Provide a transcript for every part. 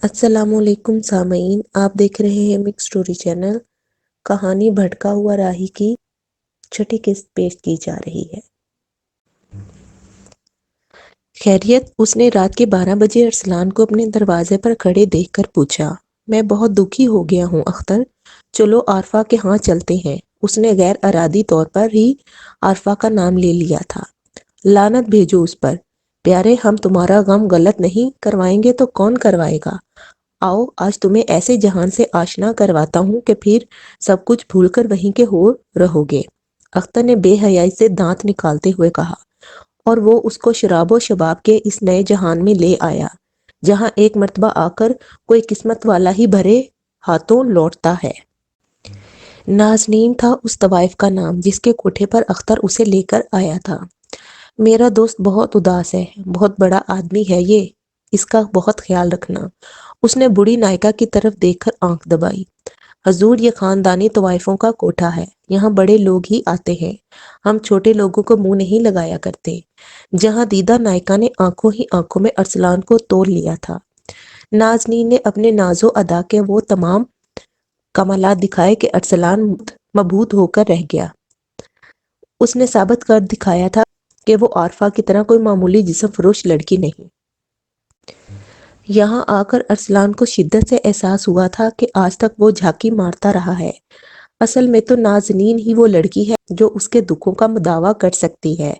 السلام علیکم سامعین، آپ دیکھ رہے ہیں مکس سٹوری چینل۔ کہانی بھٹکا ہوا راہی کی چھٹی قسط پیش کی جا رہی ہے۔ خیریت؟ اس نے رات کے 12 بجے ارسلان کو اپنے دروازے پر کھڑے دیکھ کر پوچھا۔ میں بہت دکھی ہو گیا ہوں اختر، چلو عارفہ کے ہاں چلتے ہیں۔ اس نے غیر ارادی طور پر ہی عارفہ کا نام لے لیا تھا۔ لعنت بھیجو اس پر۔ پیارے، ہم تمہارا غم غلط نہیں کروائیں گے تو کون کروائے گا؟ آؤ آج تمہیں ایسے جہان سے آشنا کرواتا ہوں کہ پھر سب کچھ بھول کر وہیں کے ہو رہو گے۔ اختر نے بے حیائی سے دانت نکالتے ہوئے کہا، اور وہ اس کو شراب و شباب کے اس نئے جہان میں لے آیا جہاں ایک مرتبہ آ کر کوئی قسمت والا ہی بھرے ہاتھوں لوٹتا ہے۔ نازنین تھا اس طوائف کا نام جس کے کوٹھے پر اختر اسے لے کر آیا تھا۔ میرا دوست بہت اداس ہے، بہت بڑا آدمی ہے یہ، اس کا بہت خیال رکھنا۔ اس نے بوڑھی نائکا کی طرف دیکھ کر آنکھ دبائی۔ حضور، یہ خاندانی طوائفوں کا کوٹھا ہے، یہاں بڑے لوگ ہی آتے ہیں، ہم چھوٹے لوگوں کو منہ نہیں لگایا کرتے۔ جہاں دیدہ نائکا نے آنکھوں ہی آنکھوں میں ارسلان کو تول لیا تھا۔ نازنین نے اپنے ناز و ادا کے وہ تمام کمالات دکھائے کہ ارسلان مبہوت ہو کر رہ گیا۔ اس نے ثابت کر دکھایا تھا کہ وہ عارفہ کی طرح کوئی معمولی جسم فروش لڑکی نہیں۔ یہاں آ کر ارسلان کو شدت سے احساس ہوا تھا کہ آج تک وہ جھانکی مارتا رہا ہے۔ اصل میں تو نازنین ہی وہ لڑکی ہے جو اس کے دکھوں کا مداوع کر سکتی ہے۔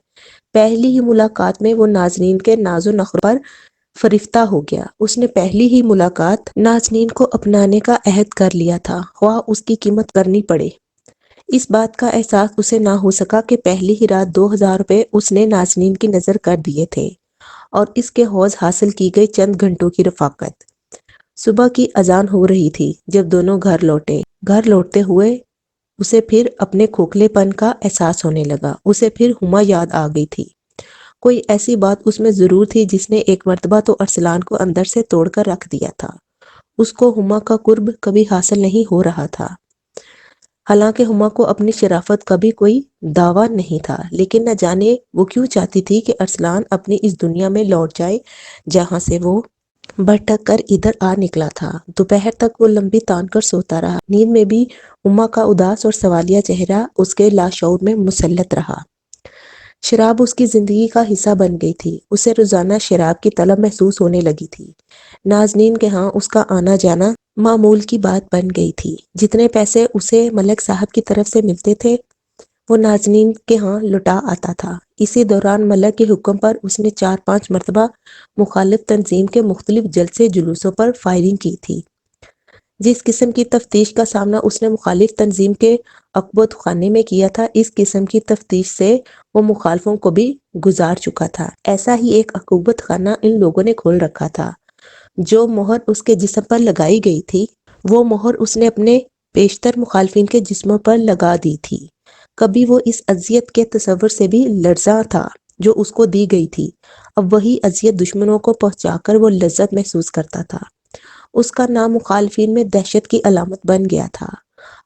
پہلی ہی ملاقات میں وہ نازنین کے ناز و نخر پر فریفتہ ہو گیا۔ اس نے پہلی ہی ملاقات نازنین کو اپنانے کا عہد کر لیا تھا، خواہ اس کی قیمت کرنی پڑے۔ اس بات کا احساس اسے نہ ہو سکا کہ پہلی ہی رات 2000 روپے اس نے نازنین کی نظر کر دیے تھے، اور اس کے حوض حاصل کی گئی چند گھنٹوں کی رفاقت۔ صبح کی اذان ہو رہی تھی جب دونوں گھر لوٹے۔ گھر لوٹتے ہوئے اسے پھر اپنے کھوکھلے پن کا احساس ہونے لگا۔ اسے پھر ہما یاد آ گئی تھی۔ کوئی ایسی بات اس میں ضرور تھی جس نے ایک مرتبہ تو ارسلان کو اندر سے توڑ کر رکھ دیا تھا۔ اس کو ہما کا قرب کبھی حاصل نہیں ہو رہا تھا، حالانکہ ہما کو اپنی شرافت کا بھی کوئی دعویٰ نہیں تھا، لیکن نہ جانے وہ کیوں چاہتی تھی کہ ارسلان اپنی اس دنیا میں لوٹ جائے جہاں سے وہ بھٹک کر ادھر آ نکلا تھا۔ دوپہر تک وہ لمبی تان کر سوتا رہا۔ نیند میں بھی ہما کا اداس اور سوالیہ چہرہ اس کے لاشعور میں مسلط رہا۔ شراب اس کی زندگی کا حصہ بن گئی تھی۔ اسے روزانہ شراب کی طلب محسوس ہونے لگی تھی۔ نازنین کے ہاں اس کا آنا جانا معمول کی بات بن گئی تھی۔ جتنے پیسے اسے ملک صاحب کی طرف سے ملتے تھے وہ نازنین کے ہاں لٹا آتا تھا۔ اسی دوران ملک کے حکم پر اس نے 4-5 مرتبہ مخالف تنظیم کے مختلف جلسے جلوسوں پر فائرنگ کی تھی۔ جس قسم کی تفتیش کا سامنا اس نے مخالف تنظیم کے عقبۃ خانے میں کیا تھا، اس قسم کی تفتیش سے وہ مخالفوں کو بھی گزار چکا تھا۔ ایسا ہی ایک عقوبت خانہ ان لوگوں نے کھول رکھا تھا۔ جو مہر اس کے جسم پر لگائی گئی تھی وہ مہر اس نے اپنے بیشتر مخالفین کے جسموں پر لگا دی تھی۔ کبھی وہ اس اذیت کے تصور سے بھی لرزاں تھا جو اس کو دی گئی تھی، اب وہی اذیت دشمنوں کو پہنچا کر وہ لذت محسوس کرتا تھا۔ اس کا نام مخالفین میں دہشت کی علامت بن گیا تھا۔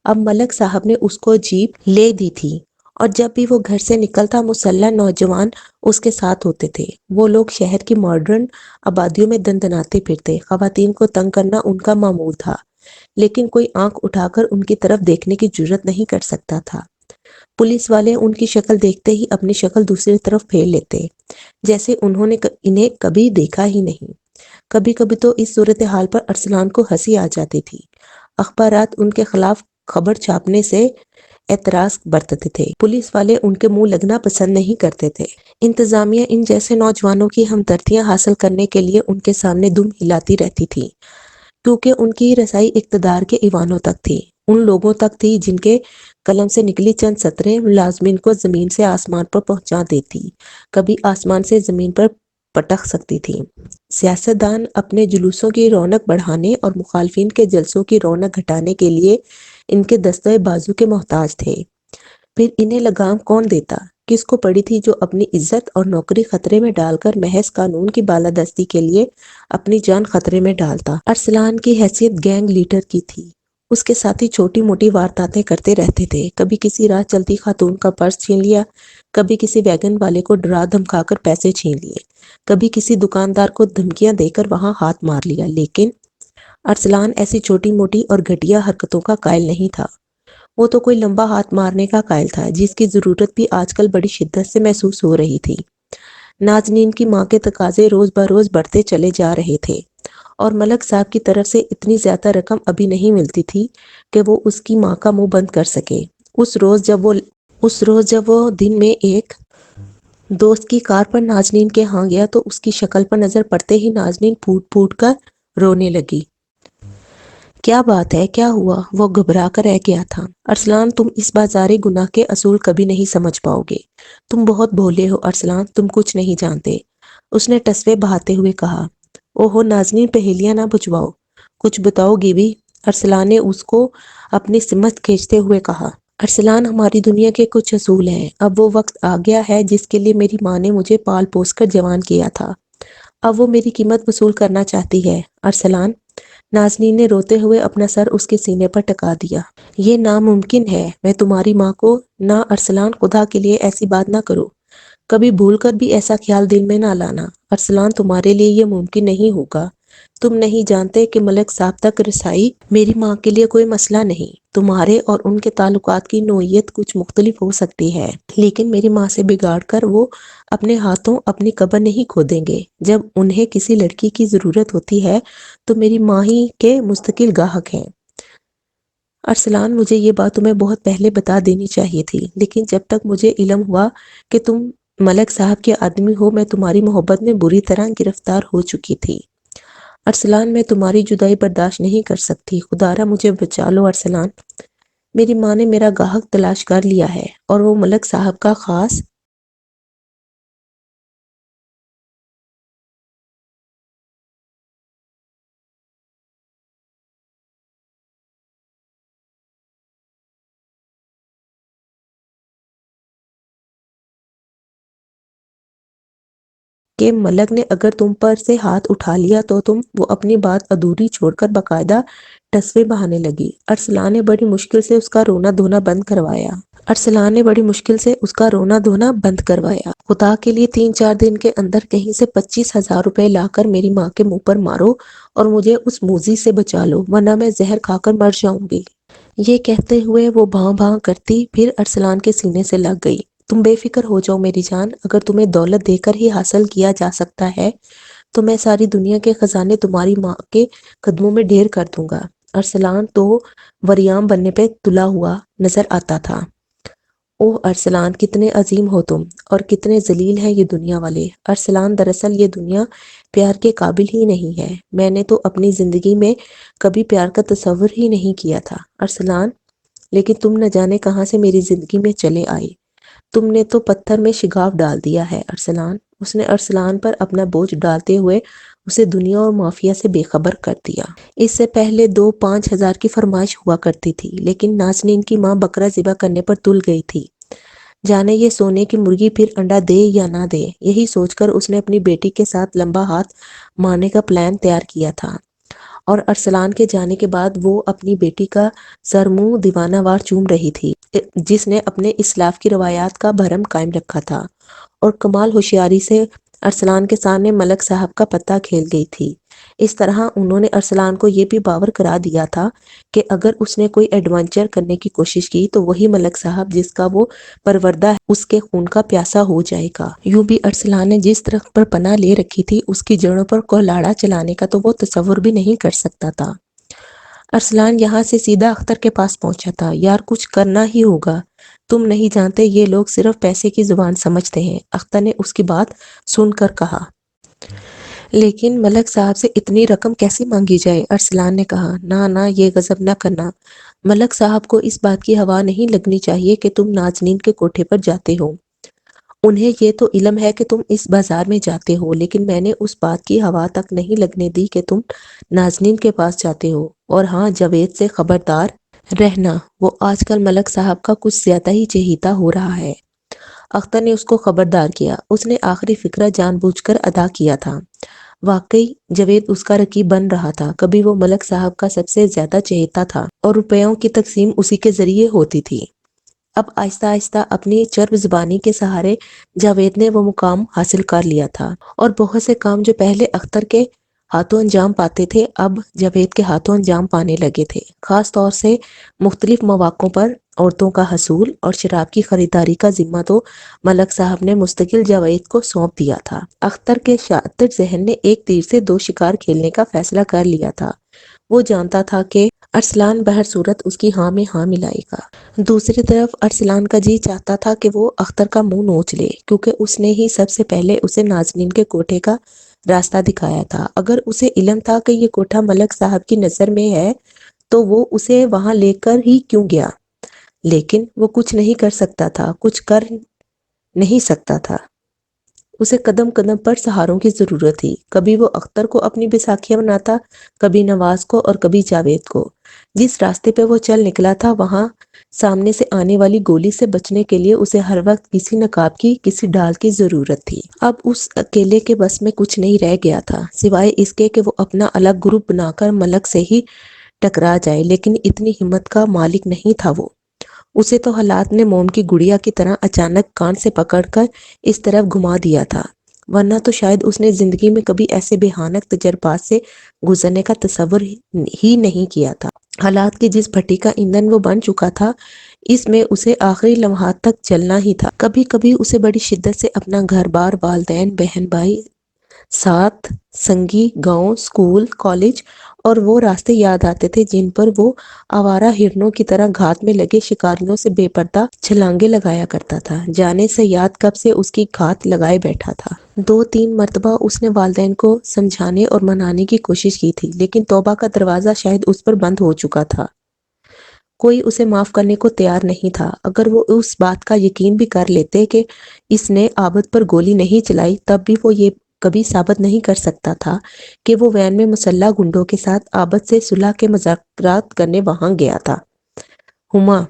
اب ملک صاحب نے اس کو جیپ لے دی تھی، اور جب بھی وہ گھر سے نکلتا مسلح نوجوان اس کے ساتھ ہوتے تھے۔ وہ لوگ شہر کی ماڈرن آبادیوں میں دندناتے پھرتے، خواتین کو تنگ کرنا ان کا معمول تھا، لیکن کوئی آنکھ اٹھا کر ان کی طرف دیکھنے کی جرات نہیں کر سکتا تھا۔ پولیس والے ان کی شکل دیکھتے ہی اپنی شکل دوسری طرف پھیر لیتے، جیسے انہوں نے انہیں کبھی دیکھا ہی نہیں۔ کبھی کبھی تو اس صورتحال پر ارسلان کو ہنسی آ جاتی تھی۔ اخبارات ان کے خلاف خبر چھاپنے سے اعتراض برتتے تھے۔ پولیس والے ان کے منہ لگنا پسند نہیں کرتے تھے۔ انتظامیہ ان جیسے نوجوانوں کی ہمدردیاں حاصل کرنے کے لیے ان کے سامنے دم ہلاتی رہتی تھی، کیونکہ ان کی رسائی اقتدار کے ایوانوں تک تھی، ان لوگوں تک تھی جن کے قلم سے نکلی چند سطریں ملازمین کو زمین سے آسمان پر پہنچا دیتی، کبھی آسمان سے زمین پر پٹک سکتی تھی۔ سیاستدان اپنے جلوسوں کی رونق بڑھانے اور مخالفین کے جلسوں کی رونق گھٹانے کے لیے ان کے دستہ بازو کے محتاج تھے۔ پھر انہیں لگام کون دیتا؟ کس کو پڑی تھی جو اپنی عزت اور نوکری خطرے میں ڈال کر محض قانون کی بالادستی کے لیے اپنی جان خطرے میں ڈالتا؟ ارسلان کی حیثیت گینگ لیڈر کی تھی۔ اس کے ساتھی چھوٹی موٹی وارداتیں کرتے رہتے تھے، کبھی کسی راہ چلتی خاتون کا پرس چھین لیا، کبھی کسی ویگن والے کو ڈرا دھمکا کر پیسے چھین لیے، کبھی کسی دکاندار کو دھمکیاں دے کر وہاں ہاتھ مار لیا، لیکن ارسلان ایسی چھوٹی موٹی اور گھٹیا حرکتوں کا قائل نہیں تھا۔ وہ تو کوئی لمبا ہاتھ مارنے کا قائل تھا، جس کی ضرورت بھی آج کل بڑی شدت سے محسوس ہو رہی تھی۔ نازنین کی ماں کے تقاضے روز بروز بڑھتے چلے جا رہے تھے، اور ملک صاحب کی طرف سے اتنی زیادہ رقم ابھی نہیں ملتی تھی کہ وہ اس کی ماں کا منہ بند کر سکے۔ اس روز جب وہ دن میں ایک دوست کی کار پر نازنین کے ہاں گیا تو اس کی شکل پر نظر پڑتے ہی نازنین پھوٹ پھوٹ کر رونے لگی۔ کیا بات ہے، کیا ہوا؟ وہ گھبرا کر رہ گیا تھا۔ ارسلان، تم اس بازاری گناہ کے اصول کبھی نہیں سمجھ پاؤ گے۔ تم بہت بھولے ہو ارسلان، تم کچھ نہیں جانتے، اس نے ٹسوے بہاتے ہوئے کہا۔ اوہو نازنین، پہیلیاں نہ بجھواؤ، کچھ بتاؤ گی بھی، ارسلان نے اس کو اپنی سمت کھینچتے ہوئے کہا۔ ارسلان، ہماری دنیا کے کچھ اصول ہیں۔ اب وہ وقت آ گیا ہے جس کے لیے میری ماں نے مجھے پال پوس کر جوان کیا تھا، اب وہ میری قیمت وصول کرنا چاہتی ہے۔ ارسلان، نازنین نے روتے ہوئے اپنا سر اس کے سینے پر ٹکا دیا۔ یہ ناممکن ہے، میں تمہاری ماں کو… نہ ارسلان، خدا کے لیے ایسی بات نہ کرو، کبھی بھول کر بھی ایسا خیال دل میں نہ لانا۔ ارسلان، تمہارے لیے یہ ممکن نہیں ہوگا، تم نہیں جانتے کہ ملک صاحب تک رسائی میری ماں کے لیے کوئی مسئلہ نہیں۔ تمہارے اور ان کے تعلقات کی نوعیت کچھ مختلف ہو سکتی ہے، لیکن میری ماں سے بگاڑ کر وہ اپنے ہاتھوں اپنی قبر نہیں کھودیں گے۔ جب انہیں کسی لڑکی کی ضرورت ہوتی ہے تو میری ماں ہی کے مستقل گاہک ہیں۔ ارسلان، مجھے یہ بات تمہیں بہت پہلے بتا دینی چاہیے تھی، لیکن جب تک مجھے علم ہوا کہ تم ملک صاحب کے آدمی ہو، میں تمہاری محبت میں بری طرح گرفتار ہو چکی تھی۔ ارسلان، میں تمہاری جدائی برداشت نہیں کر سکتی، خدا را مجھے بچا لو ارسلان۔ میری ماں نے میرا گاہک تلاش کر لیا ہے، اور وہ ملک صاحب کا خاص کہ ملک نے اگر تم پر سے ہاتھ اٹھا لیا تو تم… وہ اپنی بات ادھوری چھوڑ کر باقاعدہ ٹسوے بہانے لگی۔ ارسلان نے بڑی مشکل سے اس کا رونا دھونا بند کروایا۔ خدا کے لیے 3-4 دن کے اندر کہیں سے 25,000 روپے لا کر میری ماں کے منہ پر مارو اور مجھے اس موذی سے بچا لو، ورنہ میں زہر کھا کر مر جاؤں گی۔ یہ کہتے ہوئے وہ بھاں بھاں کرتی پھر ارسلان کے سینے سے لگ گئی۔ تم بے فکر ہو جاؤ میری جان، اگر تمہیں دولت دے کر ہی حاصل کیا جا سکتا ہے تو میں ساری دنیا کے خزانے تمہاری ماں کے قدموں میں ڈھیر کر دوں گا۔ ارسلان تو وریام بننے پہ تلا ہوا نظر آتا تھا۔ اوہ ارسلان، کتنے عظیم ہو تم، اور کتنے ذلیل ہیں یہ دنیا والے۔ ارسلان، دراصل یہ دنیا پیار کے قابل ہی نہیں ہے، میں نے تو اپنی زندگی میں کبھی پیار کا تصور ہی نہیں کیا تھا ارسلان، لیکن تم نہ جانے کہاں سے میری زندگی میں چلے آئے۔ تم نے تو پتھر میں شگاف ڈال دیا ہے ارسلان۔ اس نے ارسلان پر اپنا بوجھ ڈالتے ہوئے اسے دنیا اور مافیا سے بے خبر کر دیا۔ اس سے پہلے 2-5 ہزار کی فرمائش ہوا کرتی تھی، لیکن نازنین کی ماں بکرا ذبح کرنے پر تل گئی تھی۔ جانے یہ سونے کی مرغی پھر انڈا دے یا نہ دے، یہی سوچ کر اس نے اپنی بیٹی کے ساتھ لمبا ہاتھ مارنے کا پلان تیار کیا تھا، اور ارسلان کے جانے کے بعد وہ اپنی بیٹی کا سر منہ دیوانہ وار چوم رہی تھی، جس نے اپنے اسلاف کی روایات کا بھرم قائم رکھا تھا، اور کمال ہوشیاری سے ارسلان کے سامنے ملک صاحب کا پتہ کھیل گئی تھی۔ اس طرح انہوں نے ارسلان کو یہ بھی باور کرا دیا تھا کہ اگر اس نے کوئی ایڈونچر کرنے کی کوشش کی تو وہی ملک صاحب جس کا وہ پروردہ ہے اس کے خون کا پیاسا ہو جائے گا۔ یوں بھی ارسلان نے جس درخت پر پناہ لے رکھی تھی اس کی جڑوں پر کہلاڑا چلانے کا تو وہ تصور بھی نہیں کر سکتا تھا۔ ارسلان یہاں سے سیدھا اختر کے پاس پہنچا تھا۔ یار، کچھ کرنا ہی ہوگا، تم نہیں جانتے یہ لوگ صرف پیسے کی زبان سمجھتے ہیں، اختر نے اس کی بات سن کر کہا۔ لیکن ملک صاحب سے اتنی رقم کیسے مانگی جائے؟ ارسلان نے کہا۔ نہ یہ غضب نہ کرنا، ملک صاحب کو اس بات کی ہوا نہیں لگنی چاہیے کہ تم نازنین کے کوٹھے پر جاتے ہو۔ انہیں یہ تو علم ہے کہ تم اس بازار میں جاتے ہو، لیکن میں نے اس بات کی ہوا تک نہیں لگنے دی کہ تم نازنین کے پاس جاتے ہو۔ اور ہاں، جاوید سے خبردار رہنا، وہ آج کل ملک صاحب کا کچھ زیادہ ہی چہیتا ہو رہا ہے۔ اختر نے اس کو خبردار کیا۔ اس نے آخری فقرہ جان بوجھ کر ادا کیا تھا۔ واقعی جاوید اس کا رقیب بن رہا تھا۔ کبھی وہ ملک صاحب کا سب سے زیادہ چہیتا تھا اور روپیوں کی تقسیم اسی کے ذریعے ہوتی تھی۔ اب آہستہ آہستہ اپنی چرب زبانی کے سہارے جاوید نے وہ مقام حاصل کر لیا تھا، اور بہت سے کام جو پہلے اختر کے ہاتھوں انجام پاتے تھے اب جاوید کے ہاتھوں انجام پانے لگے تھے، خاص طور سے مختلف مواقعوں پر عورتوں کا حصول اور شراب کی خریداری کا ذمہ تو ملک صاحب نے مستقل جاوید کو سونپ دیا تھا۔ اختر کے شاطر ذہن نے ایک تیر سے دو شکار کھیلنے کا فیصلہ کر لیا تھا۔ وہ جانتا تھا کہ ارسلان بہر صورت اس کی ہاں میں ہاں ملائے گا۔ دوسری طرف ارسلان کا جی چاہتا تھا کہ وہ اختر کا منہ نوچ لے، کیونکہ اس نے ہی سب سے پہلے اسے نازنین کے کوٹھے کا راستہ دکھایا تھا۔ اگر اسے علم تھا کہ یہ کوٹھا ملک صاحب کی نظر میں ہے تو وہ اسے وہاں لے کر ہی کیوں گیا، لیکن وہ کچھ نہیں کر سکتا تھا، کچھ کر نہیں سکتا تھا۔ اسے قدم قدم پر سہاروں کی ضرورت تھی۔ کبھی وہ اختر کو اپنی بیساکھیاں بناتا، کبھی نواز کو اور کبھی جاوید کو۔ جس راستے پہ وہ چل نکلا تھا وہاں سامنے سے آنے والی گولی سے بچنے کے لیے اسے ہر وقت کسی نقاب کی، کسی ڈال کی ضرورت تھی۔ اب اس اکیلے کے بس میں کچھ نہیں رہ گیا تھا سوائے اس کے کہ وہ اپنا الگ گروپ بنا کر ملک سے ہی ٹکرا جائے، لیکن اتنی ہمت کا مالک نہیں تھا وہ۔ اسے تو حالات نے موم کی گڑیا کی طرح اچانک کان سے پکڑ کر اس طرف گھما دیا تھا، ورنہ تو شاید اس نے زندگی میں کبھی ایسے بھیانک تجربات سے گزرنے کا تصور ہی نہیں کیا تھا۔ حالات کی جس بھٹی کا ایندھن وہ بن چکا تھا، اس میں اسے آخری لمحات تک چلنا ہی تھا۔ کبھی کبھی اسے بڑی شدت سے اپنا گھر بار، والدین، بہن بھائی، ساتھ سنگی، گاؤں، سکول، کالج اور وہ راستے یاد آتے تھے جن پر وہ آوارہ ہرنوں کی طرح گھات میں لگے شکاریوں سے بے پردہ چھلانگیں لگایا کرتا تھا۔ جانے سے یاد کب سے اس کی گھات لگائے بیٹھا تھا۔ 2-3 مرتبہ اس نے والدین کو سمجھانے اور منانے کی کوشش کی تھی، لیکن توبہ کا دروازہ شاید اس پر بند ہو چکا تھا۔ کوئی اسے معاف کرنے کو تیار نہیں تھا۔ اگر وہ اس بات کا یقین بھی کر لیتے کہ اس نے عابد پر گولی نہیں چلائی، تب بھی وہ یہ کبھی ثابت نہیں کر سکتا تھا کہ وہ وین میں مسلح گنڈوں کے ساتھ عابد سے صلح کے مذاکرات کرنے وہاں گیا تھا۔ ہما،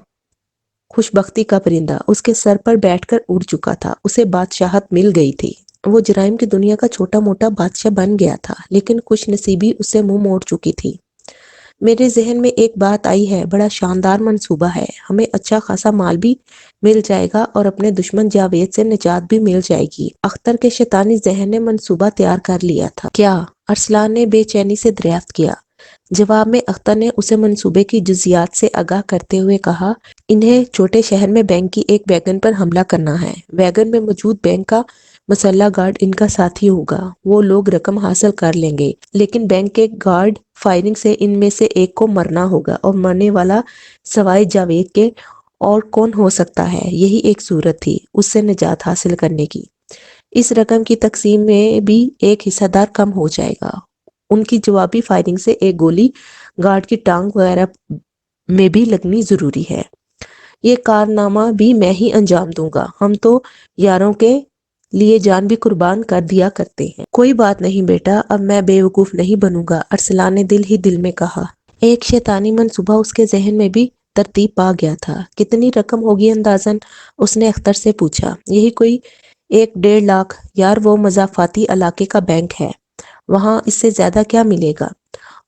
خوش بختی کا پرندہ، اس کے سر پر بیٹھ کر اڑ چکا تھا۔ اسے بادشاہت مل گئی تھی۔ وہ جرائم کی دنیا کا چھوٹا موٹا بادشاہ بن گیا تھا، لیکن خوش نصیبی اس سے منہ موڑ چکی تھی۔ میرے ذہن میں ایک بات آئی ہے، بڑا شاندار منصوبہ ہے، ہمیں اچھا خاصا مال بھی مل جائے گا اور اپنے دشمن جاوید سے نجات بھی مل جائے گی۔ اختر کے شیطانی ذہن نے منصوبہ تیار کر لیا تھا۔ کیا؟ ارسلان نے بے چینی سے دریافت کیا۔ جواب میں اختر نے اسے منصوبے کی جزیات سے آگاہ کرتے ہوئے کہا، انہیں چھوٹے شہر میں بینک کی ایک ویگن پر حملہ کرنا ہے۔ ویگن میں موجود بینک کا مسلح گارڈ ان کا ساتھی ہوگا۔ وہ لوگ رقم حاصل کر لیں گے، لیکن بینک کے گارڈ فائرنگ سے ان میں سے ایک کو مرنا ہوگا، اور مرنے والا سوائے جاوید کے اور کون ہو سکتا ہے؟ یہی ایک صورت تھی اس سے نجات حاصل کرنے کی۔ اس رقم کی تقسیم میں بھی ایک حصہ دار کم ہو جائے گا۔ ان کی جوابی فائرنگ سے ایک گولی گارڈ کی ٹانگ وغیرہ میں بھی لگنی ضروری ہے۔ یہ کارنامہ بھی میں ہی انجام دوں گا، ہم تو یاروں کے لیے جان بھی قربان کر دیا کرتے ہیں۔ کوئی بات نہیں بیٹا، اب میں بے وقوف نہیں بنوں گا، ارسلان نے دل ہی دل میں کہا۔ ایک شیطانی منصوبہ اس کے ذہن میں بھی ترتیب پا گیا تھا۔ کتنی رقم ہوگی اندازاً؟ اس نے اختر سے پوچھا۔ یہی کوئی 1-1.5 لاکھ۔ یار وہ مضافاتی علاقے کا بینک ہے، وہاں اس سے زیادہ کیا ملے گا؟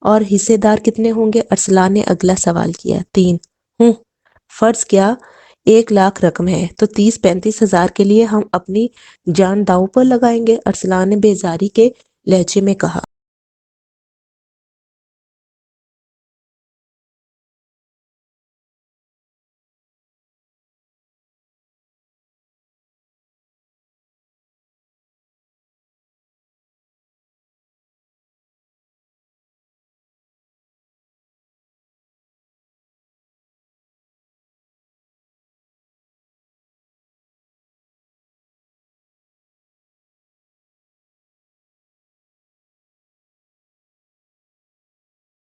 اور حصے دار کتنے ہوں گے؟ ارسلان نے اگلا سوال کیا۔ 3 ہوں، فرض کیا 1 لاکھ رقم ہے تو 30-35 ہزار کے لیے ہم اپنی جان داؤ پر لگائیں گے، ارسلان نے بیزاری کے لہجے میں کہا۔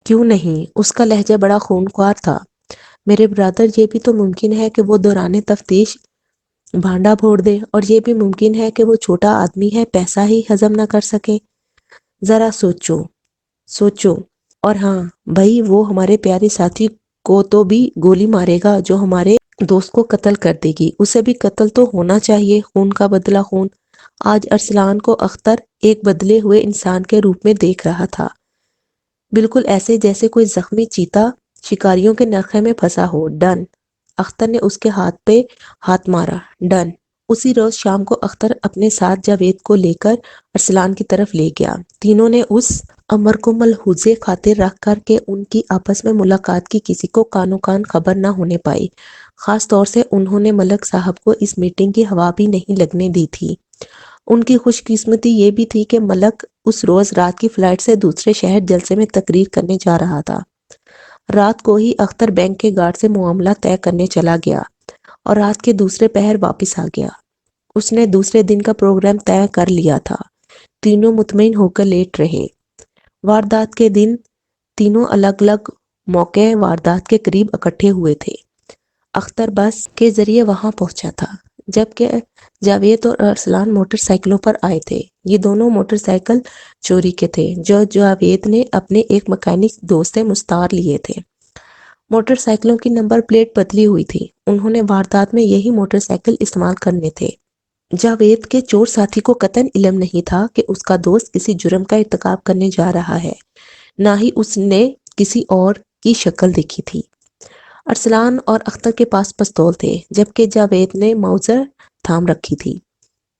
کیوں نہیں؟ اس کا لہجہ بڑا خونخوار تھا۔ میرے برادر، یہ بھی تو ممکن ہے کہ وہ دوران تفتیش بھانڈا پھوڑ دے، اور یہ بھی ممکن ہے کہ وہ چھوٹا آدمی ہے، پیسہ ہی ہضم نہ کر سکے۔ ذرا سوچو سوچو۔ اور ہاں بھائی، وہ ہمارے پیارے ساتھی کو تو بھی گولی مارے گا جو ہمارے دوست کو قتل کر دے گی، اسے بھی قتل تو ہونا چاہیے، خون کا بدلہ خون۔ آج ارسلان کو اختر ایک بدلے ہوئے انسان کے روپ میں دیکھ رہا تھا، بالکل ایسے جیسے کوئی زخمی چیتا شکاریوں کے نرخے میں پھنسا ہو۔ ڈن! اختر نے اس کے ہاتھ پہ ہاتھ مارا۔ ڈن! اسی روز شام کو اختر اپنے ساتھ جاوید کو لے کر ارسلان کی طرف لے گیا۔ تینوں نے اس امر کو ملحوظ خاطر رکھ کر کے ان کی آپس میں ملاقات کی کسی کو کانوں کان خبر نہ ہونے پائی۔ خاص طور سے انہوں نے ملک صاحب کو اس میٹنگ کی ہوا بھی نہیں لگنے دی تھی۔ ان کی خوش قسمتی یہ بھی تھی کہ ملک اس روز رات کی فلائٹ سے دوسرے شہر جلسے میں تقریر کرنے جا رہا تھا۔ رات کو ہی اختر بینک کے گارڈ سے معاملہ طے کرنے چلا گیا اور رات کے دوسرے پہر واپس آ گیا۔ اس نے دوسرے دن کا پروگرام طے کر لیا تھا۔ تینوں مطمئن ہو کر لیٹ رہے۔ واردات کے دن تینوں الگ الگ موقع واردات کے قریب اکٹھے ہوئے تھے۔ اختر بس کے ذریعے وہاں پہنچا تھا، جبکہ جاوید اور ارسلان موٹر سائیکلوں پر آئے تھے۔ یہ دونوں موٹر سائیکل چوری کے تھے جو جاوید نے اپنے ایک مکینک دوست سے مستعار لیے تھے۔ موٹر سائیکلوں کی نمبر پلیٹ بدلی ہوئی تھی۔ انہوں نے واردات میں یہی موٹر سائیکل استعمال کرنے تھے۔ جاوید کے چور ساتھی کو قطعاً علم نہیں تھا کہ اس کا دوست کسی جرم کا ارتکاب کرنے جا رہا ہے، نہ ہی اس نے کسی اور کی شکل دیکھی تھی۔ ارسلان اور اختر کے پاس پستول تھے، جبکہ جاوید نے ماؤزر تھام رکھی تھی۔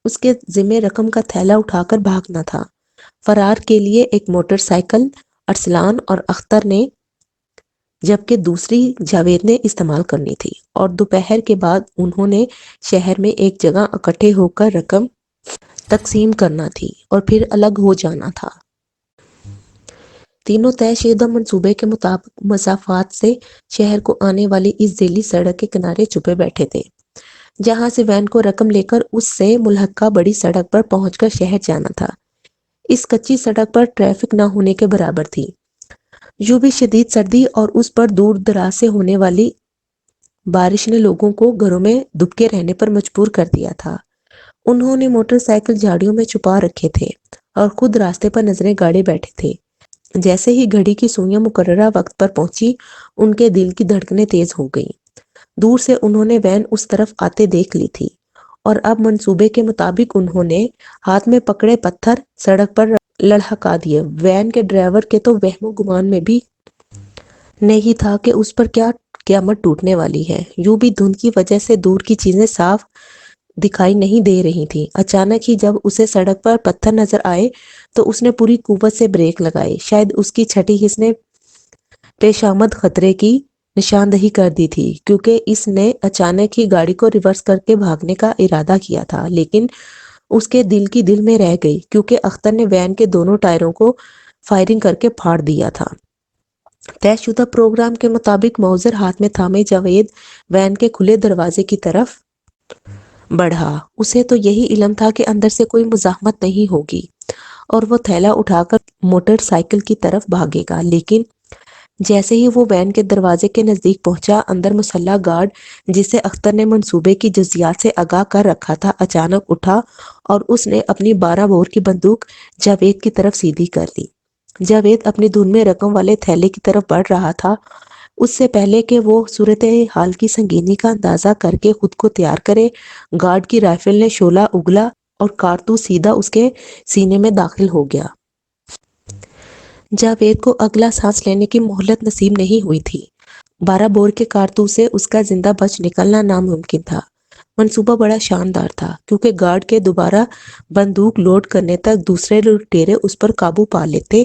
اس کے ذمے رقم کا تھیلا اٹھا کر بھاگنا تھا۔ فرار کے لیے ایک موٹر سائیکل ارسلان اور اختر نے جبکہ دوسری جاوید نے استعمال کرنی تھی، اور دوپہر کے بعد انہوں نے شہر میں ایک جگہ اکٹھے ہو کر رقم تقسیم کرنا تھی اور پھر الگ ہو جانا تھا۔ تینوں طے شدہ منصوبے کے مطابق مسافات سے شہر کو آنے والی اس ذیلی سڑک کے کنارے چھپے بیٹھے تھے، جہاں سے وین کو رقم لے کر اس سے ملحقہ بڑی سڑک پر پہنچ کر شہر جانا تھا۔ اس کچی سڑک پر ٹریفک نہ ہونے کے برابر تھی۔ یوں بھی شدید سردی اور اس پر دور دراز سے ہونے والی بارش نے لوگوں کو گھروں میں دبکے رہنے پر مجبور کر دیا تھا۔ انہوں نے موٹر سائیکل جھاڑیوں میں چھپا رکھے تھے اور خود راستے پر نظریں گاڑے بیٹھے تھے۔ جیسے ہی گھڑی کی سوئیاں مقررہ وقت پر پہنچی، ان کے دل کی دھڑکنیں تیز ہو گئیں۔ دور سے انہوں نے وین اس طرف آتے دیکھ لی تھی، اور اب منصوبے کے مطابق انہوں نے ہاتھ میں پکڑے پتھر سڑک پر لڑھکا دیے۔ وین کے ڈرائیور کے تو وہم و گمان میں بھی نہیں تھا کہ اس پر کیا قیامت ٹوٹنے والی ہے۔ یوں بھی دھند کی وجہ سے دور کی چیزیں صاف دکھائی نہیں دے رہی تھیں۔ اچانک ہی جب اسے سڑک پر پتھر نظر آئے تو اس نے پوری قوت سے بریک لگائے۔ شاید اس کی چھٹی حس نے پیش آمد خطرے کی نشاندہی کر دی تھی، کیونکہ اس نے اچانک ہی گاڑی کو ریورس کر کے بھاگنے کا ارادہ کیا تھا، لیکن اس کے دل کی دل میں رہ گئی، کیونکہ اختر نے وین کے دونوں ٹائروں کو فائرنگ کر کے پھاڑ دیا تھا۔ طے شدہ پروگرام کے مطابق ماؤزر ہاتھ میں تھامے جاوید وین کے کھلے دروازے کی طرف بڑھا۔ اسے تو یہی علم تھا کہ اندر سے کوئی مزاحمت نہیں ہوگی اور وہ تھیلا اٹھا کر موٹر سائیکل کی طرف بھاگے گا، لیکن جیسے ہی وہ وین کے دروازے کے نزدیک پہنچا، اندر مسلح گارڈ جسے اختر نے منصوبے کی جزیات سے آگاہ کر رکھا تھا، اچانک اٹھا اور اس نے اپنی 12 بور کی بندوق جاوید کی طرف سیدھی کر دی۔ جاوید اپنی دھن میں رقم والے تھیلے کی طرف بڑھ رہا تھا۔ اس سے پہلے کہ وہ صورتحال کی سنگینی کا اندازہ کر کے خود کو تیار کرے، گارڈ کی رائفل نے شعلہ اگلا اور کارتوس سیدھا اس کے سینے میں داخل ہو گیا۔ جاوید کو اگلا سانس لینے کی مہلت نصیب نہیں ہوئی تھی۔ 12 بور کے کارتوس سے اس کا زندہ بچ نکلنا ناممکن تھا۔ منصوبہ بڑا شاندار تھا، کیونکہ گارڈ کے دوبارہ بندوق لوڈ کرنے تک دوسرے لٹیرے اس پر قابو پا لیتے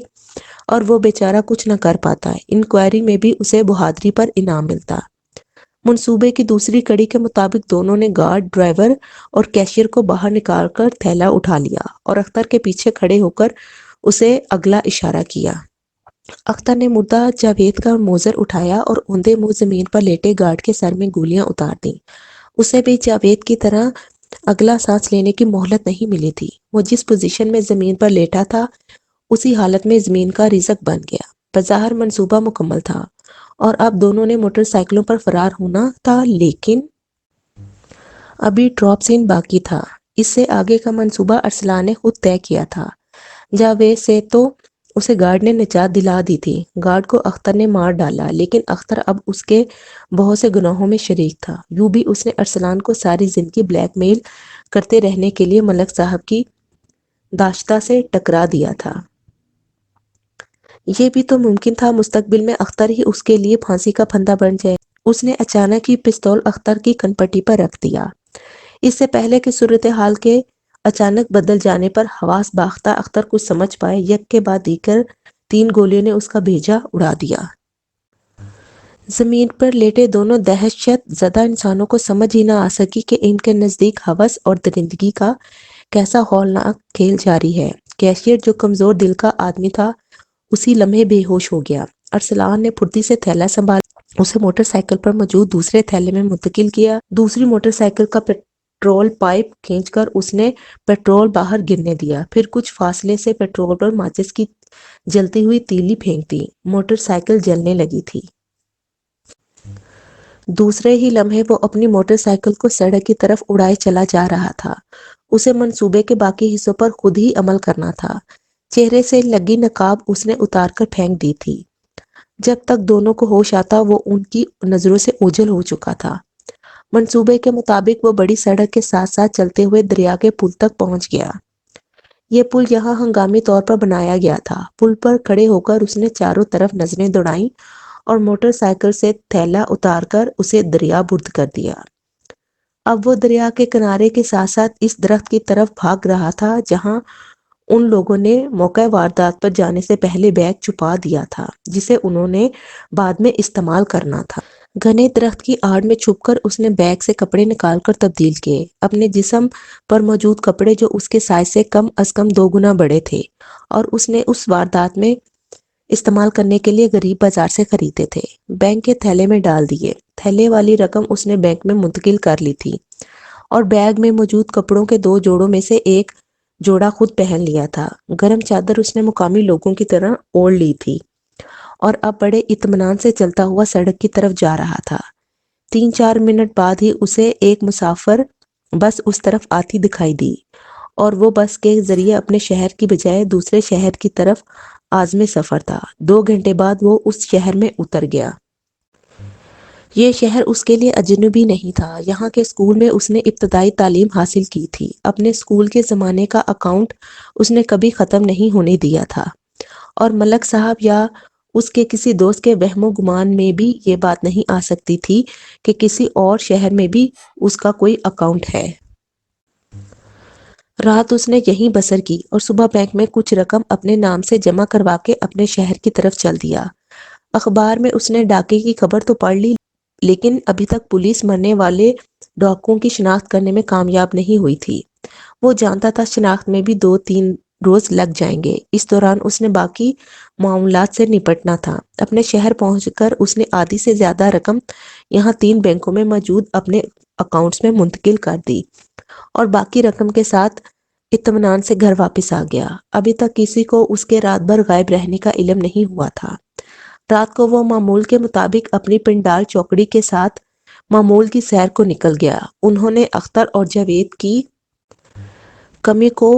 اور وہ بیچارہ کچھ نہ کر پاتا۔ انکوائری میں بھی اسے بہادری پر انعام ملتا۔ منصوبے کی دوسری کڑی کے مطابق دونوں نے گارڈ، ڈرائیور اور کیشیئر کو باہر نکال کر تھیلا اٹھا لیا اور اختر کے پیچھے کھڑے ہو کر اسے اگلا اشارہ کیا۔ اختر نے مردہ جاوید کا موزر اٹھایا اور اوندے منہ زمین پر لیٹے گارڈ کے سر میں گولیاں اتار دیں۔ اسے بھی جاوید کی طرح اگلا سانس لینے کی مہلت نہیں ملی تھی۔ وہ جس پوزیشن میں زمین پر لیٹا تھا، اسی حالت میں زمین کا رزق بن گیا۔ بظاہر منصوبہ مکمل تھا اور اب دونوں نے موٹر سائیکلوں پر فرار ہونا تھا، لیکن ابھی ڈراپ سین باقی تھا۔ اس سے آگے کا منصوبہ ارسلان نے خود طے کیا تھا۔ جاوید سے تو اسے گارڈ نے نجات دلا دی تھی۔ گارڈ کو اختر نے مار ڈالا، لیکن اختر اب اس کے بہت سے گناہوں میں شریک تھا۔ یوں بھی اس نے ارسلان کو ساری زندگی بلیک میل کرتے رہنے کے لیے ملک صاحب کی داشتہ سے ٹکرا دیا تھا۔ یہ بھی تو ممکن تھا مستقبل میں اختر ہی اس کے لیے پھانسی کا پھندا بن جائے۔ اس نے اچانک ہی پستول اختر کی کنپٹی پر رکھ دیا۔ اس سے پہلے کہ صورتحال کے اچانک بدل جانے پر حواس باختہ اختر کچھ سمجھ پائے، یک کے بعد دیگر 3 گولیوں نے اس کا بھیجا اڑا دیا۔ زمین پر لیٹے دونوں دہشت زدہ انسانوں کو سمجھ ہی نہ آ سکی کہ ان کے نزدیک ہوس اور درندگی کا کیسا ہولناک کھیل جاری ہے۔ کیشیئر جو کمزور دل کا آدمی تھا اسی لمحے بے ہوش ہو گیا۔ ارسلان نے پھرتی سے تھیلا سنبھالا، اسے موٹر سائیکل پر موجود دوسرے تھیلے میں منتقل کیا۔ دوسری موٹر سائیکل کا پیٹرول پائپ کھینچ کر اس نے پیٹرول باہر گرنے دیا، پھر کچھ فاصلے سے پیٹرول پر ماچس کی جلتی ہوئی تیلی پھینک دی۔ موٹر سائیکل جلنے لگی تھی۔ دوسرے ہی لمحے وہ اپنی موٹر سائیکل کو سڑک کی طرف اڑائے چلا جا رہا تھا۔ اسے منصوبے کے باقی حصوں پر خود ہی عمل کرنا تھا۔ چہرے سے لگی نقاب اس نے اتار کر پھینک دی تھی۔ جب تک دونوں کو ہوش آتا وہ ان کی نظروں سے اوجھل ہو چکا تھا۔ منصوبے کے مطابق وہ بڑی سڑک کے ساتھ ساتھ چلتے ہوئے دریا کے پل تک پہنچ گیا۔ یہ پل یہاں ہنگامی طور پر بنایا گیا تھا۔ پل پر کھڑے ہو کر اس نے چاروں طرف نظریں دوڑائیں اور موٹر سائیکل سے تھیلا اتار کر اسے دریا برد کر دیا۔ اب وہ دریا کے کنارے کے ساتھ ساتھ اس درخت کی طرف بھاگ رہا تھا جہاں ان لوگوں نے موقع واردات پر جانے سے پہلے بیگ چھپا دیا تھا جسے انہوں نے بعد میں استعمال کرنا تھا۔ گھنے درخت کی آڑ میں چھپ کر اس نے بیگ سے کپڑے نکال کر تبدیل کیے، اپنے جسم پر موجود کپڑے جو اس کے سائز سے کم از کم 2 گنا بڑے تھے اور اس نے اس واردات میں استعمال کرنے کے لیے غریب بازار سے خریدے تھے۔ بینک کے تھیلے میں ڈال دیے۔ تھیلے والی رقم اس نے بینک میں منتقل کر لی تھی اور بیگ میں موجود کپڑوں کے 2 جوڑوں میں سے ایک جوڑا خود پہن لیا تھا۔ گرم چادر اس نے مقامی لوگوں کی طرح اوڑھ لی تھی اور اب بڑے اطمینان سے چلتا ہوا سڑک کی طرف جا رہا تھا۔ 3-4 منٹ بعد ہی اسے ایک مسافر بس اس طرف آتی دکھائی دی اور وہ بس کے ذریعے اپنے شہر کی بجائے دوسرے شہر کی طرف عازم سفر تھا۔ 2 گھنٹے بعد وہ اس شہر میں اتر گیا۔ یہ شہر اس کے لیے اجنبی نہیں تھا۔ یہاں کے اسکول میں اس نے ابتدائی تعلیم حاصل کی تھی۔ اپنے اسکول کے زمانے کا اکاؤنٹ اس نے کبھی ختم نہیں ہونے دیا تھا اور ملک صاحب یا اس کے کسی دوست کے وہم و گمان میں بھی یہ بات نہیں آ سکتی تھی کہ کسی اور شہر میں بھی اس کا کوئی اکاؤنٹ ہے۔ رات اس نے یہیں بسر کی اور صبح بینک میں کچھ رقم اپنے نام سے جمع کروا کے اپنے شہر کی طرف چل دیا۔ اخبار میں اس نے ڈاکے کی خبر تو پڑھ لی لیکن ابھی تک پولیس مرنے والے ڈاکوؤں کی شناخت کرنے میں کامیاب نہیں ہوئی تھی۔ وہ جانتا تھا شناخت میں بھی 2-3 روز لگ جائیں گے۔ اس دوران اس نے باقی معاملات سے نپٹنا تھا۔ اپنے شہر پہنچ کر اس نے آدھی سے زیادہ رقم یہاں 3 بینکوں میں موجود اپنے اکاؤنٹس میں منتقل کر دی اور باقی رقم کے ساتھ اطمینان سے گھر واپس آ گیا۔ ابھی تک کسی کو اس کے رات بھر غائب رہنے کا علم نہیں ہوا تھا۔ رات کو وہ معمول کے مطابق اپنی پنڈال چوکڑی کے ساتھ معمول کی سیر کو نکل گیا۔ انہوں نے اختر اور جاوید کی کمی کو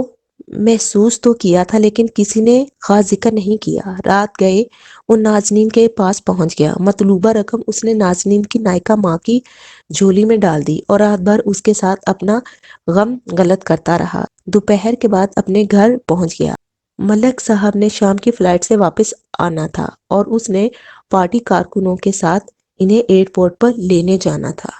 محسوس تو کیا تھا لیکن کسی نے خاص ذکر نہیں کیا۔ رات گئے وہ نازنین کے پاس پہنچ گیا۔ مطلوبہ رقم اس نے نازنین کی نائکا ماں کی جھولی میں ڈال دی اور رات بھر اس کے ساتھ اپنا غم غلط کرتا رہا۔ دوپہر کے بعد اپنے گھر پہنچ گیا۔ ملک صاحب نے شام کی فلائٹ سے واپس آنا تھا اور اس نے پارٹی کارکنوں کے ساتھ انہیں ایئرپورٹ پر لینے جانا تھا۔